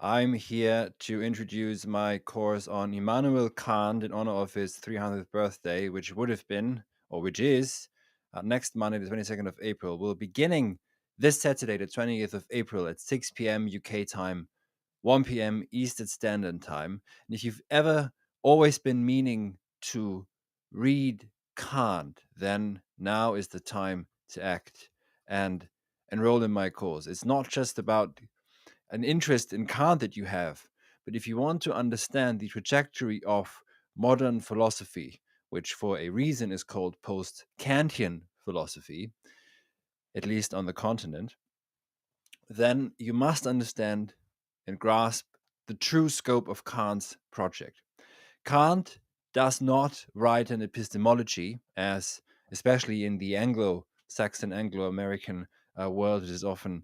I'm here to introduce my course on Immanuel Kant in honor of his 300th birthday, which would have been, or which is, next Monday, the 22nd of April. We're beginning this Saturday, the 20th of April at 6 p.m. UK time, 1 p.m. Eastern Standard Time. And if you've ever always been meaning to read Kant, then now is the time to act and enroll in my course. It's not just about an interest in Kant that you have, but if you want to understand the trajectory of modern philosophy, which for a reason is called post Kantian philosophy, at least on the continent, then you must understand and grasp the true scope of Kant's project. Kant does not write an epistemology, as especially in the Anglo-Saxon, Anglo-American world, it is often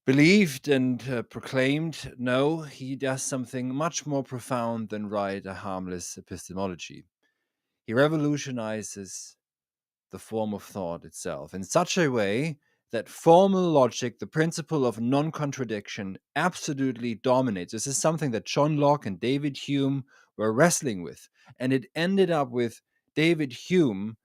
believed and proclaimed. No, he does something much more profound than write a harmless epistemology. He revolutionizes the form of thought itself in such a way that formal logic, the principle of non contradiction, absolutely dominates. This is something that John Locke and David Hume were wrestling with. And it ended up with David Hume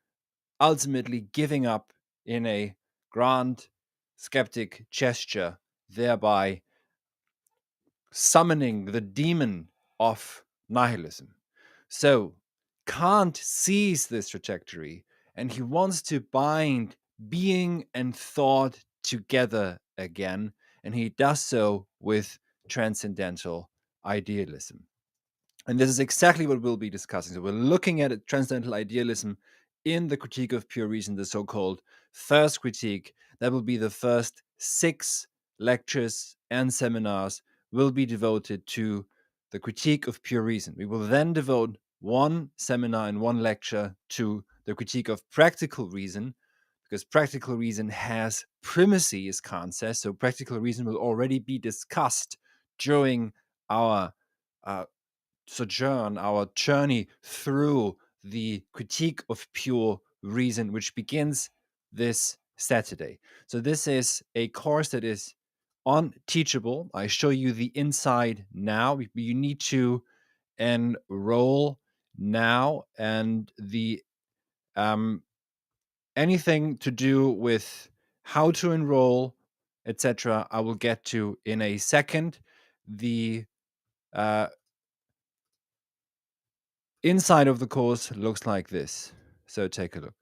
ultimately giving up in a grand skeptic gesture, thereby summoning the demon of nihilism. So Kant sees this trajectory and he wants to bind being and thought together again, and he does so with transcendental idealism. And this is exactly what we'll be discussing. So we're looking at transcendental idealism in the Critique of Pure Reason, the so-called first critique. That will be the first 6 lectures and seminars will be devoted to the Critique of Pure Reason. We will then devote one seminar and one lecture to the Critique of Practical Reason, because practical reason has primacy, as Kant says. So practical reason will already be discussed during our sojourn, our journey through the Critique of Pure Reason, which begins this Saturday. So this is a course that is on Teachable. I show you the inside now. You need to enroll now, and the anything to do with how to enroll, etc., I will get to in a second. The inside of the course looks like this. So take a look.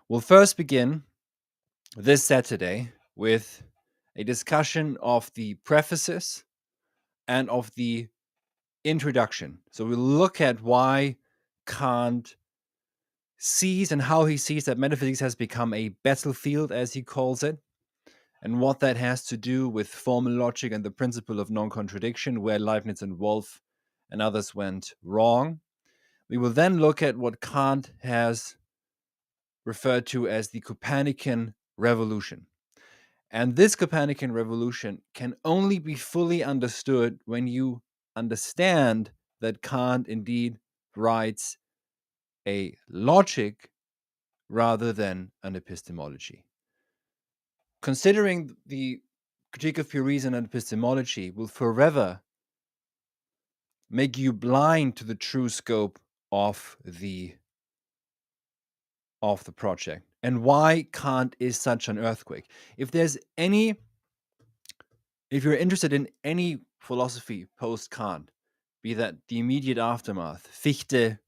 We'll first begin this Saturday with a discussion of the prefaces and of the introduction. So we'll look at why Kant sees and how he sees that metaphysics has become a battlefield, as he calls it, and what that has to do with formal logic and the principle of non-contradiction, where Leibniz and Wolff and others went wrong. We will then look at what Kant has referred to as the Copernican revolution. And this Copernican revolution can only be fully understood when you understand that Kant indeed writes a logic rather than an epistemology. Considering the Critique of Pure Reason and epistemology will forever make you blind to the true scope of the project and why Kant is such an earthquake. If you're interested in any philosophy post Kant, be that the immediate aftermath, Fichte,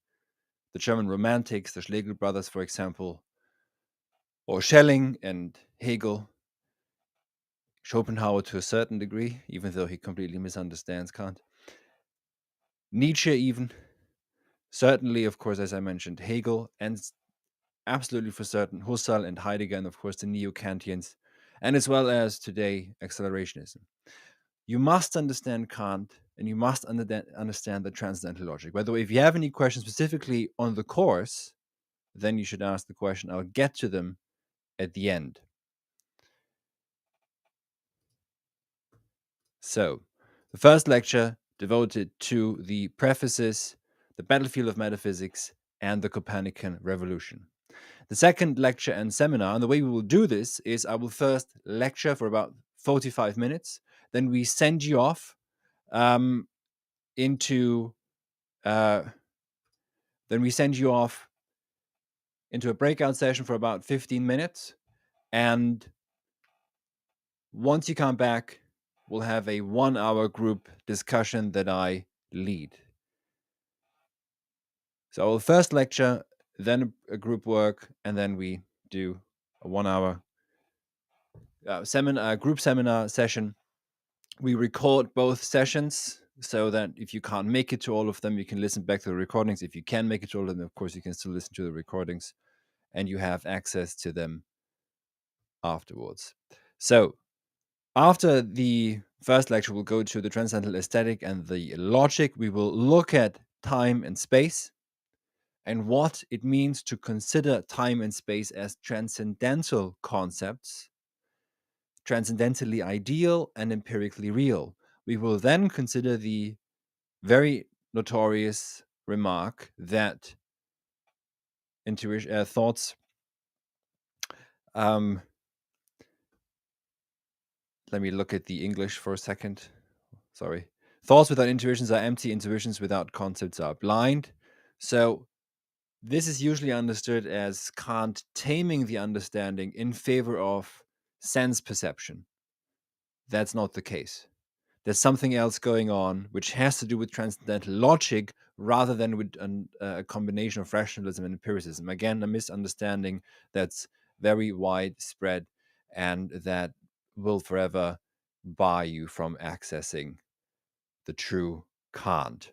the German Romantics, the Schlegel brothers, for example, or Schelling and Hegel, Schopenhauer to a certain degree, even though he completely misunderstands Kant, Nietzsche even, certainly, of course, as I mentioned, Hegel, and absolutely for certain Husserl and Heidegger, and of course the Neo-Kantians, and as well as today accelerationism. You must understand Kant and you must understand the transcendental logic. By the way, if you have any questions specifically on the course, then you should ask the question. I'll get to them at the end. So, the first lecture devoted to the prefaces, the battlefield of metaphysics, and the Copernican revolution. The second lecture and seminar, and the way we will do this is I will first lecture for about 45 minutes. then we send you off into a breakout session for about 15 minutes. And once you come back, we'll have a 1-hour group discussion that I lead. So first lecture, then a group work, and then we do a 1-hour group seminar session. We record both sessions so that if you can't make it to all of them, you can listen back to the recordings. If you can make it to all of them, of course, you can still listen to the recordings and you have access to them afterwards. So after the first lecture, we'll go to the transcendental aesthetic and the logic. We will look at time and space and what it means to consider time and space as transcendental concepts, transcendentally ideal and empirically real. We will then consider the very notorious remark that thoughts let me look at the English for a second. Sorry. Thoughts without intuitions are empty, intuitions without concepts are blind. So this is usually understood as Kant taming the understanding in favor of sense perception. That's not the case. There's something else going on which has to do with transcendental logic rather than with a combination of rationalism and empiricism. Again, a misunderstanding that's very widespread and that will forever bar you from accessing the true Kant.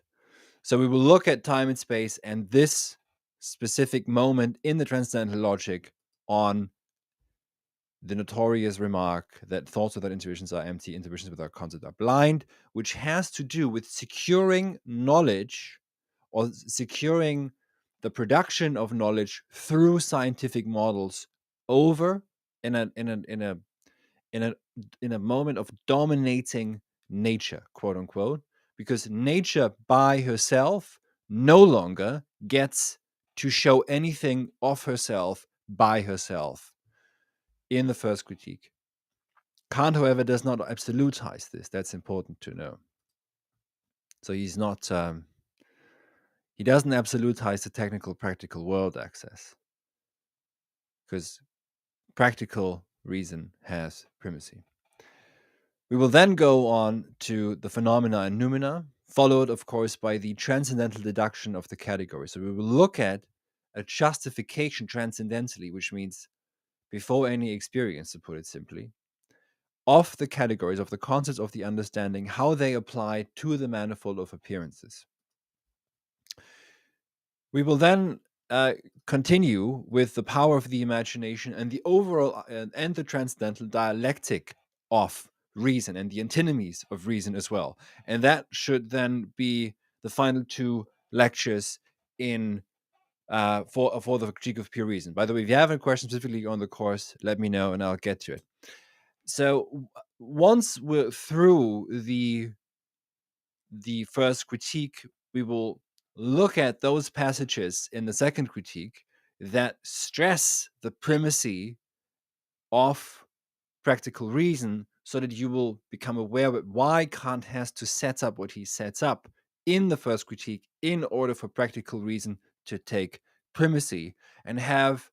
So we will look at time and space and this specific moment in the transcendental logic on the notorious remark that thoughts without intuitions are empty, intuitions without concept are blind, which has to do with securing knowledge or securing the production of knowledge through scientific models over in a moment of dominating nature, quote unquote, because nature by herself no longer gets to show anything of herself by herself in the first critique. Kant, however, does not absolutize this. That's important to know. So he's not, he doesn't absolutize the technical, practical world access because practical reason has primacy. We will then go on to the phenomena and noumena, followed, of course, by the transcendental deduction of the category. So we will look at a justification transcendentally, which means before any experience, to put it simply, of the categories, of the concepts of the understanding, how they apply to the manifold of appearances. We will then continue with the power of the imagination and the overall and the transcendental dialectic of reason and the antinomies of reason as well. And that should then be the final 2 lectures in for the critique of pure reason. By the way, if you have any questions specifically on the course, let me know and I'll get to it. So once we're through the first critique, we will look at those passages in the second critique that stress the primacy of practical reason so that you will become aware of why Kant has to set up what he sets up in the first critique in order for practical reason to take primacy and have,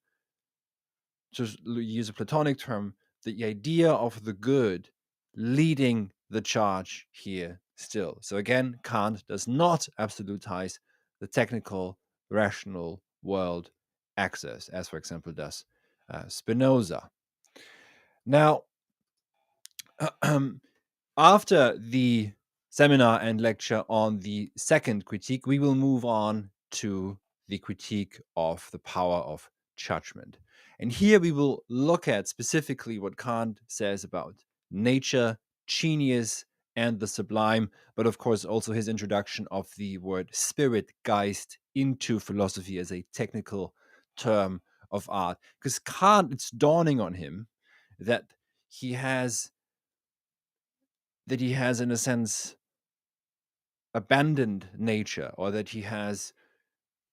to use a Platonic term, the idea of the good leading the charge here still. So again, Kant does not absolutize the technical, rational world access, as, for example, does Spinoza. Now, after the seminar and lecture on the second critique, we will move on to the critique of the power of judgment. And here we will look at specifically what Kant says about nature, genius, and the sublime, but of course also his introduction of the word spirit, Geist, into philosophy as a technical term of art. Because Kant, it's dawning on him that he has, in a sense, abandoned nature, or that he has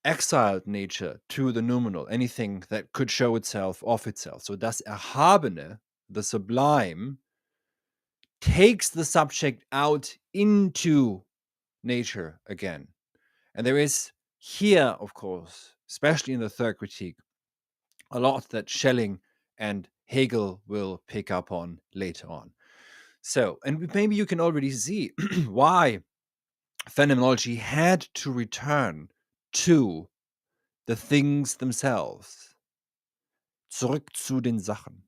exiled nature to the noumenal, anything that could show itself of itself. So das Erhabene, the sublime, takes the subject out into nature again. And there is here, of course, especially in the third critique, a lot that Schelling and Hegel will pick up on later on. So, and maybe you can already see why phenomenology had to return to the things themselves. Zurück zu den Sachen.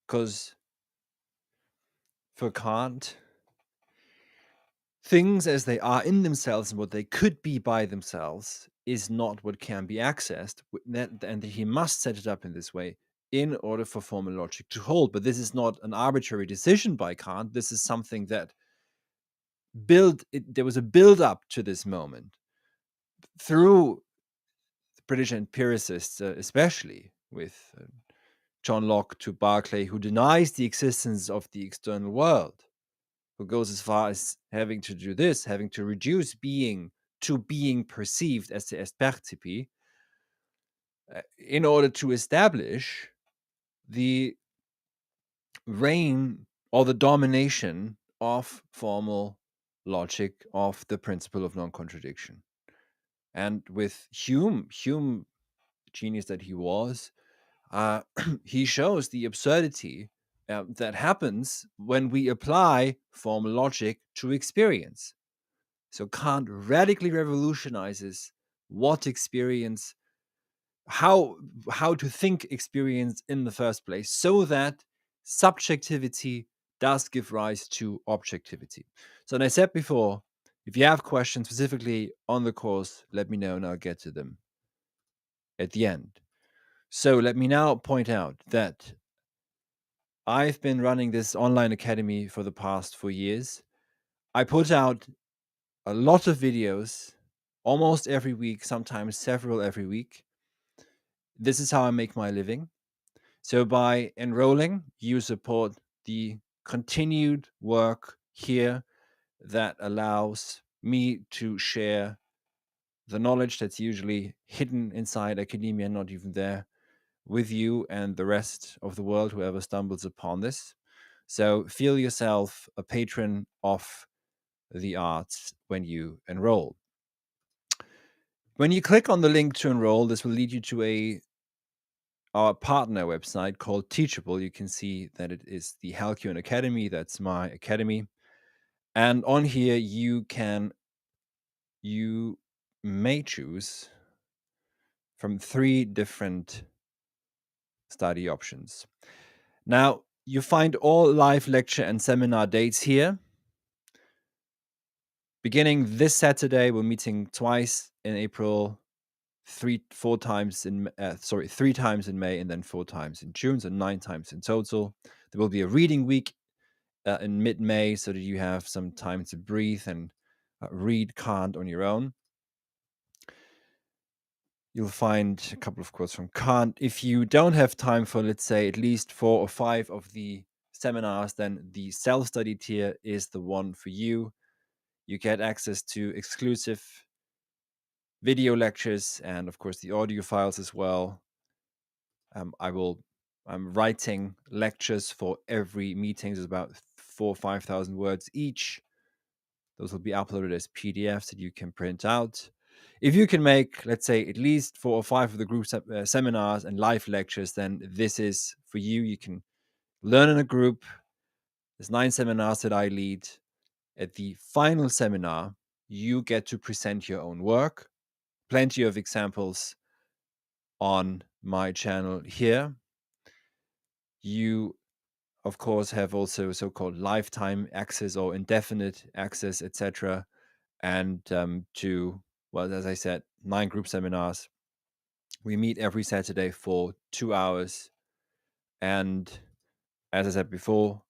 Because for Kant, things as they are in themselves and what they could be by themselves is not what can be accessed, and he must set it up in this way in order for formal logic to hold. But this is not an arbitrary decision by Kant. This is something that there was a build up to this moment through British empiricists, especially with John Locke to Berkeley, who denies the existence of the external world, who goes as far as having to do this, having to reduce being to being perceived as the percipi, in order to establish the reign or the domination of formal logic of the principle of non-contradiction. And with Hume, genius that he was, he shows the absurdity that happens when we apply formal logic to experience. So Kant radically revolutionizes what experience, how to think experience in the first place, so that subjectivity does give rise to objectivity. So, and I said before, if you have questions specifically on the course, let me know and I'll get to them at the end. So let me now point out that I've been running this online academy for the past 4 years. I put out a lot of videos almost every week, sometimes several every week. This is how I make my living. So by enrolling, you support the continued work here that allows me to share the knowledge that's usually hidden inside academia, not even there, with you and the rest of the world, whoever stumbles upon this. So feel yourself a patron of the arts when you enroll. When you click on the link to enroll, this will lead you to our partner website called Teachable. You can see that it is the Halcyon Academy. That's my academy. And on here, you may choose from 3 different study options. Now, you find all live lecture and seminar dates here. Beginning this Saturday, we're meeting twice in April, 3 times in May, and then 4 times in June, so 9 times in total. There will be a reading week in mid-May, so that you have some time to breathe and read Kant on your own. You'll find a couple of quotes from Kant. If you don't have time for, let's say, at least 4 or 5 of the seminars, then the self-study tier is the one for you. You get access to exclusive video lectures and, of course, the audio files as well. I'm writing lectures for every meeting. There's about 4,000 or 5,000 words each. Those will be uploaded as PDFs that you can print out. If you can make, let's say, at least 4 or 5 of the group seminars and live lectures, then this is for you. You can learn in a group. There's 9 seminars that I lead. At the final seminar, you get to present your own work. Plenty of examples on my channel here. You, of course, have also so-called lifetime access or indefinite access, etc. And as I said, 9 group seminars. We meet every Saturday for 2 hours. And as I said before,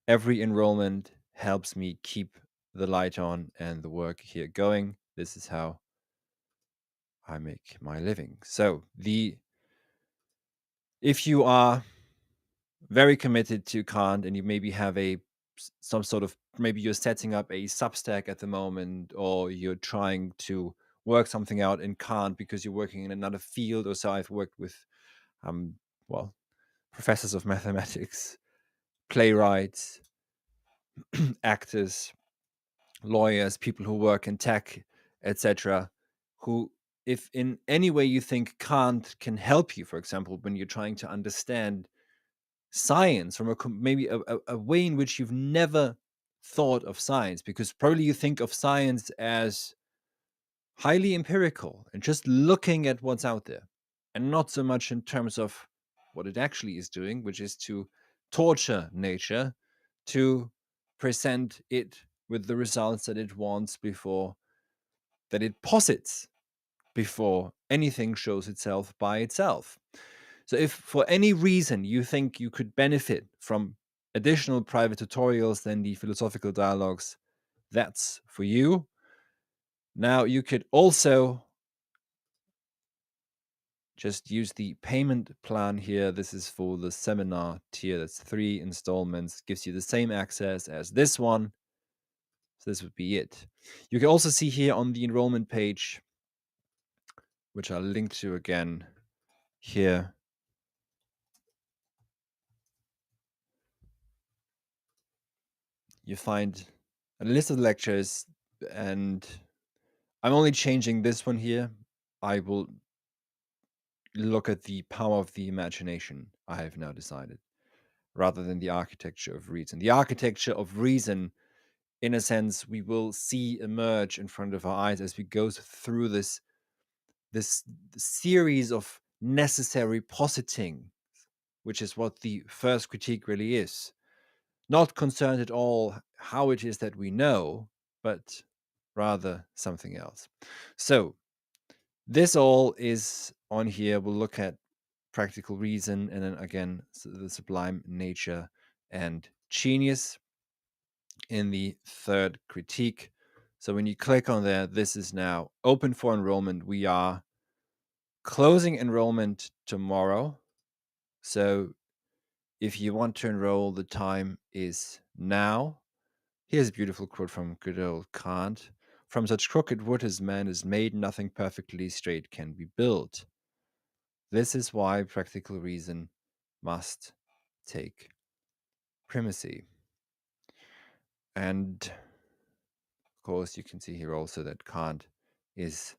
every enrollment helps me keep the light on and the work here going. This is how I make my living. So if you are very committed to Kant and you maybe have some sort of, maybe you're setting up a Substack at the moment, or you're trying to work something out in Kant because you're working in another field, or so I've worked with professors of mathematics, playwrights, actors, lawyers, people who work in tech, etc., who, if in any way you think Kant can help you, for example, when you're trying to understand science from maybe a way in which you've never thought of science, because probably you think of science as highly empirical and just looking at what's out there, and not so much in terms of what it actually is doing, which is to torture nature, to present it with the results that it wants before, that it posits before anything shows itself by itself. So if for any reason you think you could benefit from additional private tutorials than the philosophical dialogues, that's for you. Now you could also just use the payment plan here. This is for the seminar tier. That's 3 installments, gives you the same access as this one. So this would be it. You can also see here on the enrollment page, which I'll link to again here, you find a list of lectures, and I'm only changing this one here. I will look at the power of the imagination, I have now decided, rather than the architecture of reason. The architecture of reason, in a sense, we will see emerge in front of our eyes as we go through this series of necessary positing, which is what the first critique really is. Not concerned at all how it is that we know, but rather something else. So this all is on here. We'll look at practical reason, and then again the sublime nature and genius in the third critique. So when you click on there, this is now open for enrollment. We are closing enrollment tomorrow. So if you want to enroll, the time is now. Here's a beautiful quote from good old Kant. From such crooked wood as man is made, nothing perfectly straight can be built. This is why practical reason must take primacy. And of course, you can see here also that Kant is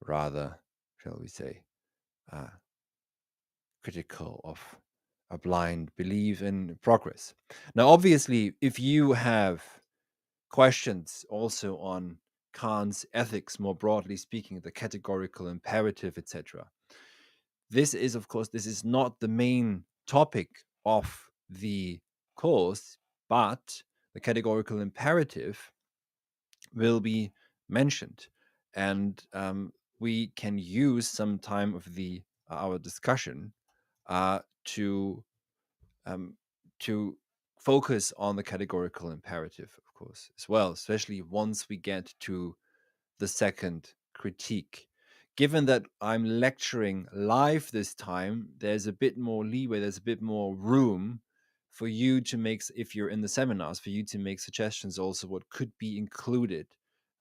rather, shall we say, critical of a blind belief in progress. Now, obviously, if you have questions also on Kant's ethics, more broadly speaking, the categorical imperative, etc., this is, of course, this is not the main topic of the course, but the categorical imperative will be mentioned, and we can use some time of the our discussion to to focus on the categorical imperative, of course, as well, especially once we get to the second critique. Given that I'm lecturing live this time, there's a bit more leeway, there's a bit more room for you to make, if you're in the seminars, for you to make suggestions also what could be included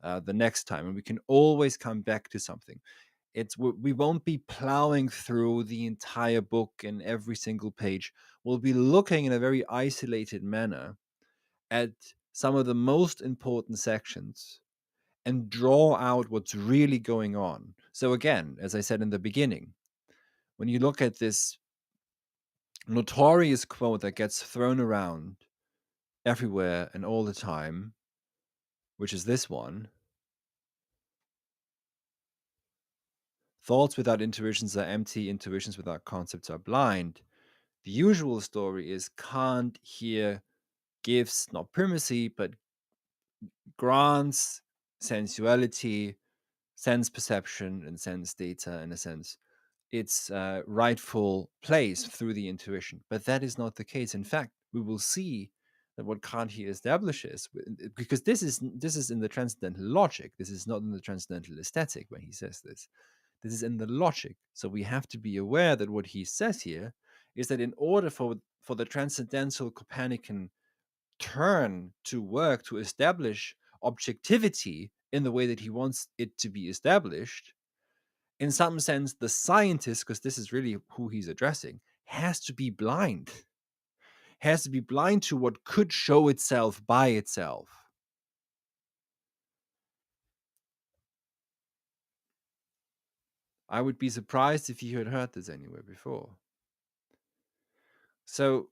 the next time. And we can always come back to something. We won't be plowing through the entire book and every single page. We'll be looking in a very isolated manner at some of the most important sections and draw out what's really going on. So again, as I said in the beginning, when you look at this notorious quote that gets thrown around everywhere and all the time, which is this one: thoughts without intuitions are empty, intuitions without concepts are blind. The usual story is Kant here gives not primacy, but grants sensuality, sense perception, and sense data, in a sense, its rightful place through the intuition. But that is not the case. In fact, we will see that what Kant here establishes, because this is in the transcendental logic, this is not in the transcendental aesthetic when he says this. This is in the logic. So we have to be aware that what he says here is that in order for the transcendental Copernican turn to work to establish objectivity in the way that he wants it to be established, in some sense, the scientist, because this is really who he's addressing, has to be blind, has to be blind to what could show itself by itself. I would be surprised if you had heard this anywhere before. So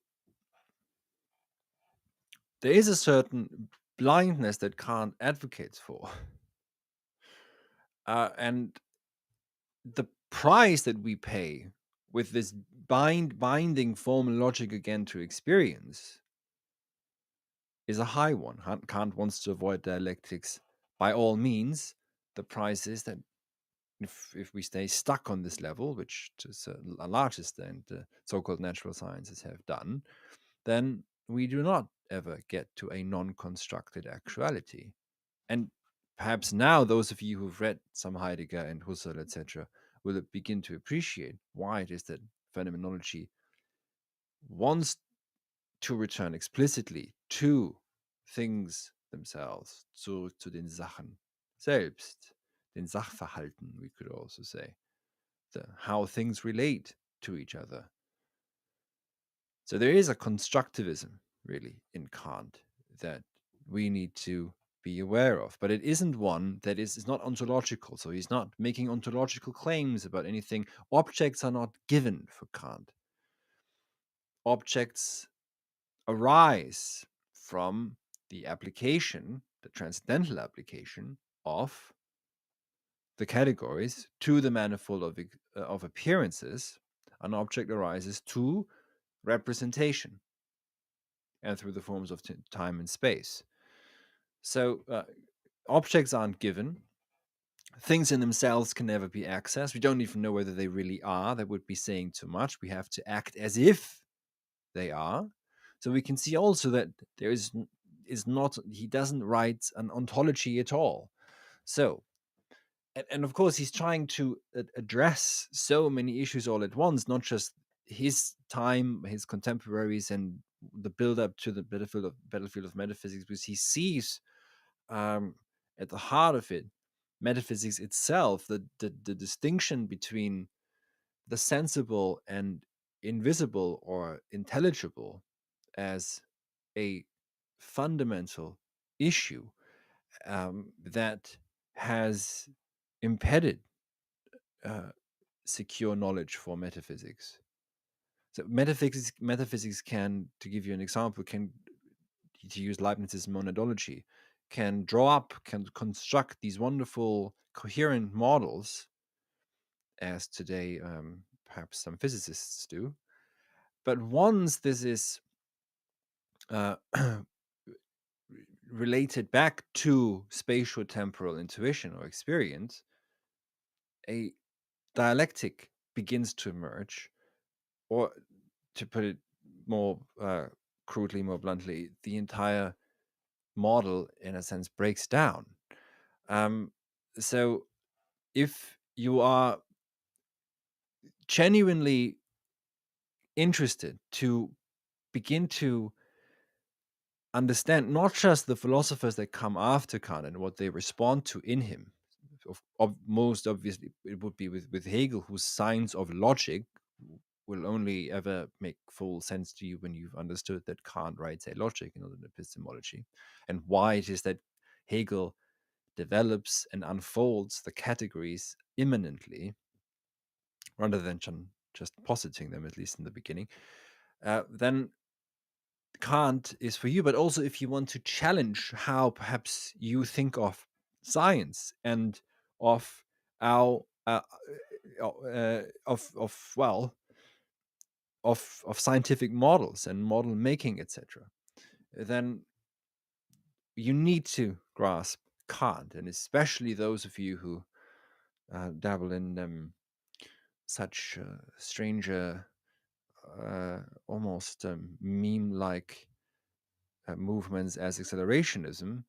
there is a certain blindness that Kant advocates for. And the price that we pay with this binding formal logic again to experience is a high one. Kant wants to avoid dialectics by all means. The price is that if we stay stuck on this level, which to a large extent the so-called natural sciences have done, then we do not ever get to a non-constructed actuality. And perhaps now those of you who've read some Heidegger and Husserl, etc., will begin to appreciate why it is that phenomenology wants to return explicitly to things themselves, zu den Sachen selbst, den Sachverhalten, we could also say, how things relate to each other. So there is a constructivism, really, in Kant that we need to be aware of, but it isn't one that is not ontological. So he's not making ontological claims about anything. Objects are not given for Kant. Objects arise from the application, the transcendental application of the categories to the manifold of appearances. An object arises to representation and through the forms of time and space. So objects aren't given. Things in themselves can never be accessed. We don't even know whether they really are. That would be saying too much. We have to act as if they are. So we can see also that there is not, he doesn't write an ontology at all. So, and of course, he's trying to address so many issues all at once, not just his time, his contemporaries, and the build up to the battlefield of metaphysics, because he sees at the heart of it metaphysics itself, the distinction between the sensible and invisible or intelligible as a fundamental issue that has impeded secure knowledge for metaphysics. So metaphysics can, to give you an example, can, to use Leibniz's monadology, can draw up, can construct these wonderful coherent models, as today perhaps some physicists do. But once this is related back to spatio-temporal intuition or experience, a dialectic begins to emerge, or to put it more crudely, more bluntly, the entire model, in a sense, breaks down. So if you are genuinely interested to begin to understand not just the philosophers that come after Kant and what they respond to in him, most obviously it would be with Hegel, whose science of logic will only ever make full sense to you when you've understood that Kant writes a logic in an epistemology, and why it is that Hegel develops and unfolds the categories immanently rather than just positing them, at least in the beginning, then Kant is for you. But also if you want to challenge how perhaps you think of science and of our of scientific models and model making, etc., then you need to grasp Kant, and especially those of you who dabble in such stranger, almost meme-like movements as accelerationism.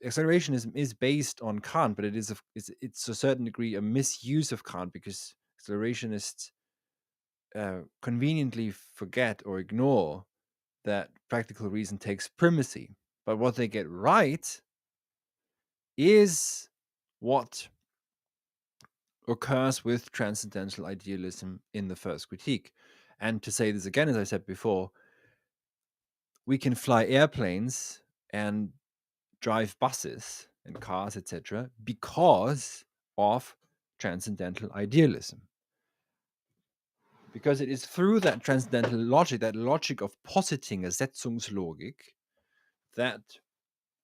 Accelerationism is based on Kant, but it's to a certain degree a misuse of Kant, because accelerationists conveniently forget or ignore that practical reason takes primacy. But what they get right is what occurs with transcendental idealism in the first critique. And to say this again, as I said before, we can fly airplanes and drive buses and cars, etc., because of transcendental idealism. Because it is through that transcendental logic, that logic of positing a Setzungslogik, that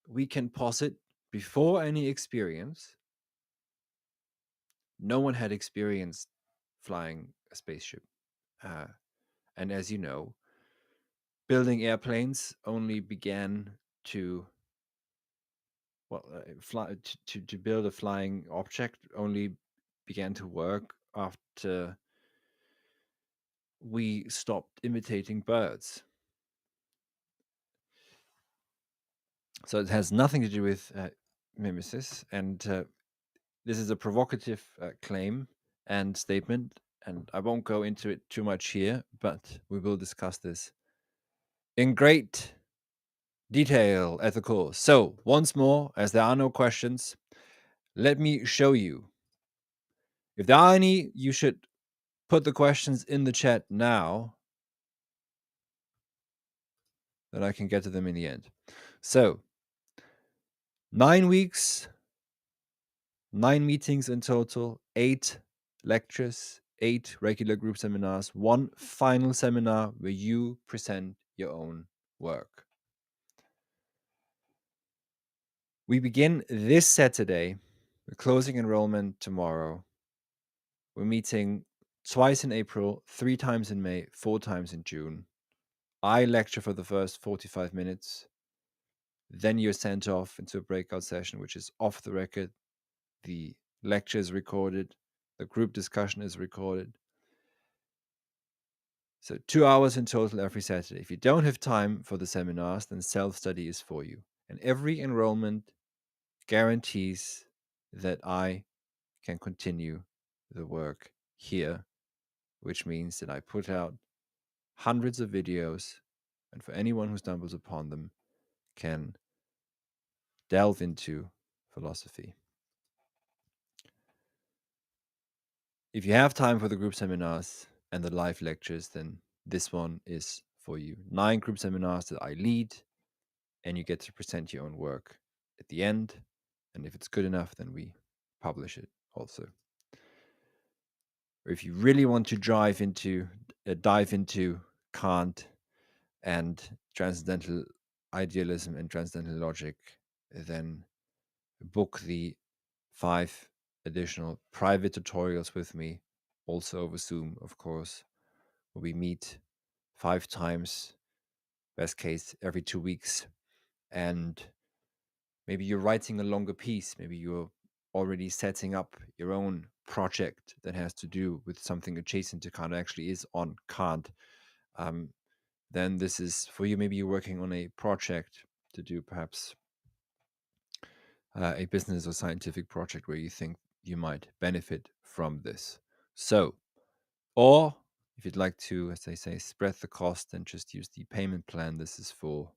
we can posit before any experience. No one had experienced flying a spaceship. And as you know, building airplanes only began to fly to build a flying object only began to work after we stopped imitating birds. So it has nothing to do with mimesis, and this is a provocative claim and statement, and I won't go into it too much here, but we will discuss this in great detail at the course. So once more, as there are no questions, let me show you. If there are any, you should put the questions in the chat now, that I can get to them in the end. So 9 weeks, 9 meetings in total, 8 lectures, 8 regular group seminars, 1 final seminar where you present your own work. We begin this Saturday. We're closing enrollment tomorrow. We're meeting twice in April, 3 times in May, 4 times in June. I lecture for the first 45 minutes. Then you're sent off into a breakout session, which is off the record. The lecture is recorded. The group discussion is recorded. So 2 hours in total every Saturday. If you don't have time for the seminars, then self-study is for you. And every enrollment guarantees that I can continue the work here, which means that I put out hundreds of videos, and for anyone who stumbles upon them, can delve into philosophy. If you have time for the group seminars and the live lectures, then this one is for you. 9 group seminars that I lead, and you get to present your own work at the end. And if it's good enough, then we publish it also. Or if you really want to dive into Kant and transcendental idealism and transcendental logic, then book the 5 additional private tutorials with me, also over Zoom, of course, where we meet 5 times, best case every 2 weeks. And maybe you're writing a longer piece, maybe you're already setting up your own project that has to do with something adjacent to Kant, actually is on Kant. Then this is for you. Maybe you're working on a project to do perhaps a business or scientific project where you think you might benefit from this. So, or if you'd like to, as they say, spread the cost and just use the payment plan, this is for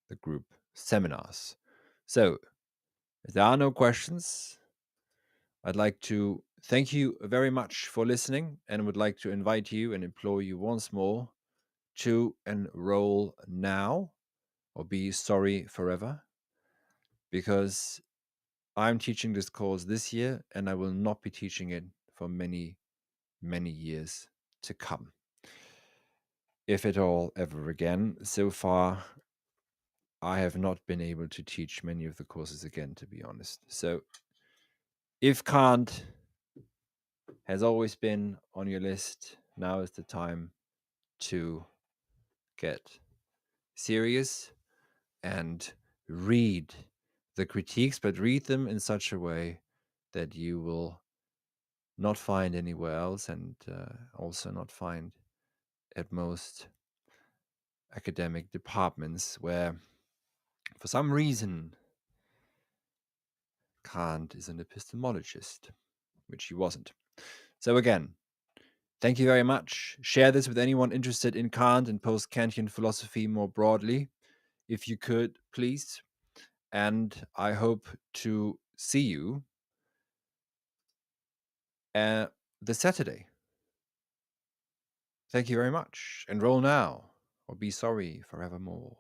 the group seminars. So, if there are no questions, I'd like to thank you very much for listening, and would like to invite you and implore you once more to enroll now or be sorry forever, because I'm teaching this course this year and I will not be teaching it for many, many years to come, if at all ever again. So far, I have not been able to teach many of the courses again, to be honest. So if Kant has always been on your list, now is the time to get serious and read the critiques, but read them in such a way that you will not find anywhere else, and also not find at most academic departments where, for some reason, Kant is an epistemologist, which he wasn't. So again, thank you very much. Share this with anyone interested in Kant and post-Kantian philosophy more broadly, if you could, please. And I hope to see you uh, this Saturday. Thank you very much. Enroll now or be sorry forevermore.